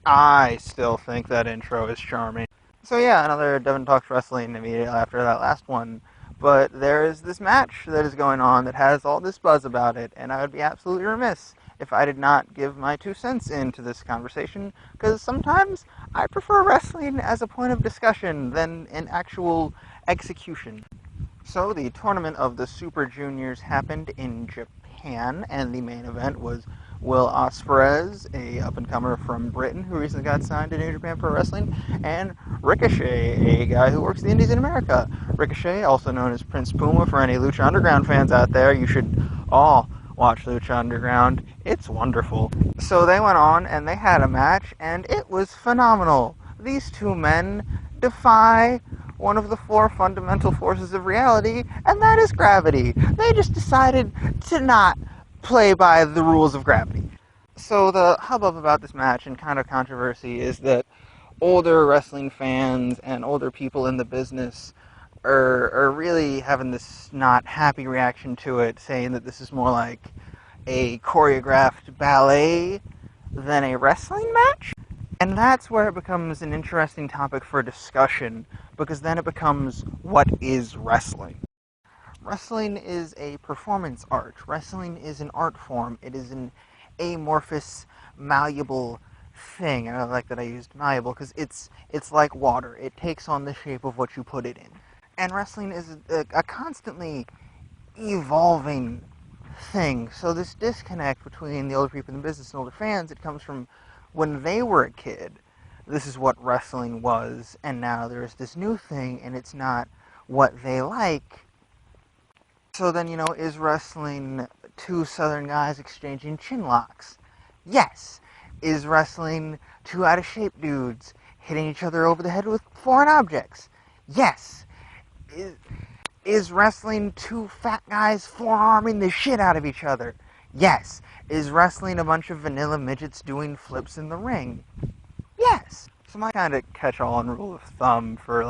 I still think that intro is charming. So yeah, another Devin Talks Wrestling immediately after that last one. But there is this match that is going on that has all this buzz about it, and I would be absolutely remiss if I did not give my 2 cents into this conversation, because sometimes I prefer wrestling as a point of discussion than an actual execution. So the tournament of the Super Juniors happened in Japan, and the main event was Will Ospreay, a up-and-comer from Britain who recently got signed to New Japan Pro Wrestling, and Ricochet, a guy who works the Indies in America. Ricochet, also known as Prince Puma for any Lucha Underground fans out there, you should all watch Lucha Underground. It's wonderful. So they went on and they had a match, and it was phenomenal. These two men defy one of the 4 fundamental forces of reality, and that is gravity. They just decided to not play by the rules of gravity. So the hubbub about this match and kind of controversy is that older wrestling fans and older people in the business are really having this not happy reaction to it, saying that this is more like a choreographed ballet than a wrestling match. And that's where it becomes an interesting topic for discussion, because then it becomes, what is wrestling? Wrestling is a performance art. Wrestling is an art form. It is an amorphous, malleable thing. And I like that I used malleable because it's like water. It takes on the shape of what you put it in. And wrestling is a constantly evolving thing. So this disconnect between the older people in the business and older fans, it comes from when they were a kid. This is what wrestling was, and now there's this new thing, and it's not what they like. So then, is wrestling 2 southern guys exchanging chin locks? Yes. Is wrestling 2 out-of-shape dudes hitting each other over the head with foreign objects? Yes. Is wrestling 2 fat guys forearming the shit out of each other? Yes. Is wrestling a bunch of vanilla midgets doing flips in the ring? Yes. So my kind of catch-all rule of thumb for,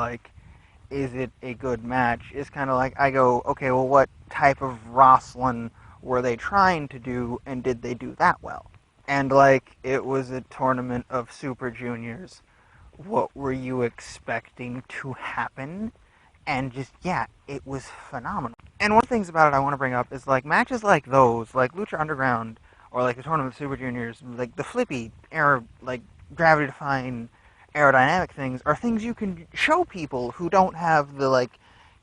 is it a good match, is kind of like, I go, okay, well, what type of wrestling were they trying to do, and did they do that well? And, it was a tournament of Super Juniors. What were you expecting to happen? And just, yeah, it was phenomenal. And one of the things about it I want to bring up is, matches like those, like Lucha Underground, or, the tournament of Super Juniors, the flippy, gravity-defying aerodynamic things, are things you can show people who don't have the,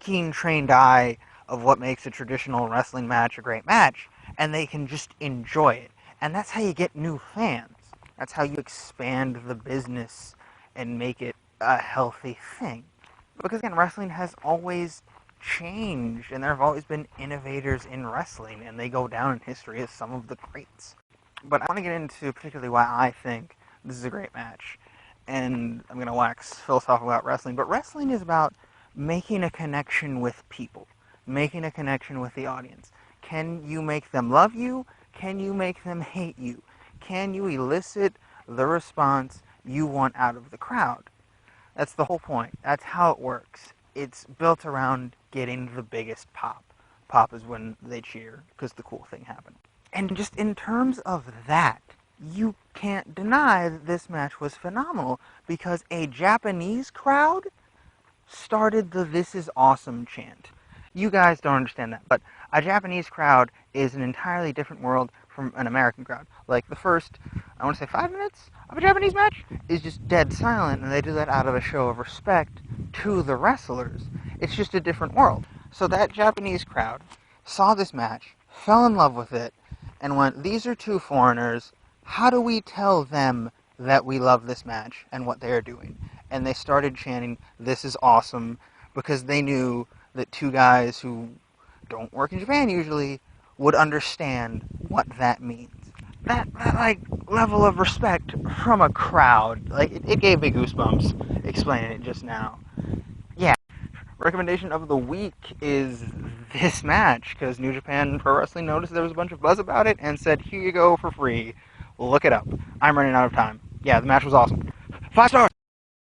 keen, trained eye of what makes a traditional wrestling match a great match, and they can just enjoy it. And that's how you get new fans. That's how you expand the business and make it a healthy thing. Because, again, wrestling has always changed, and there have always been innovators in wrestling, and they go down in history as some of the greats. But I want to get into particularly why I think this is a great match. And I'm going to wax philosophical about wrestling, but wrestling is about making a connection with people, making a connection with the audience. Can you make them love you? Can you make them hate you? Can you elicit the response you want out of the crowd? That's the whole point. That's how it works. It's built around getting the biggest pop. Pop is when they cheer, because the cool thing happened. And just in terms of that, you can't deny that this match was phenomenal, because a Japanese crowd started the "This is awesome" chant. You guys don't understand that, but a Japanese crowd is an entirely different world from an American crowd. The first, I want to say 5 minutes of a Japanese match is just dead silent, and they do that out of a show of respect to the wrestlers. It's just a different world. So that Japanese crowd saw this match, fell in love with it, and went, these are 2 foreigners, how do we tell them that we love this match and what they're doing? And they started chanting, "This is awesome," because they knew that 2 guys who don't work in Japan usually would understand what that means. That level of respect from a crowd, it gave me goosebumps explaining it just now. Yeah. Recommendation of the week is this match, because New Japan Pro Wrestling noticed there was a bunch of buzz about it and said, here you go for free. Look it up. I'm running out of time. Yeah, the match was awesome. 5 stars!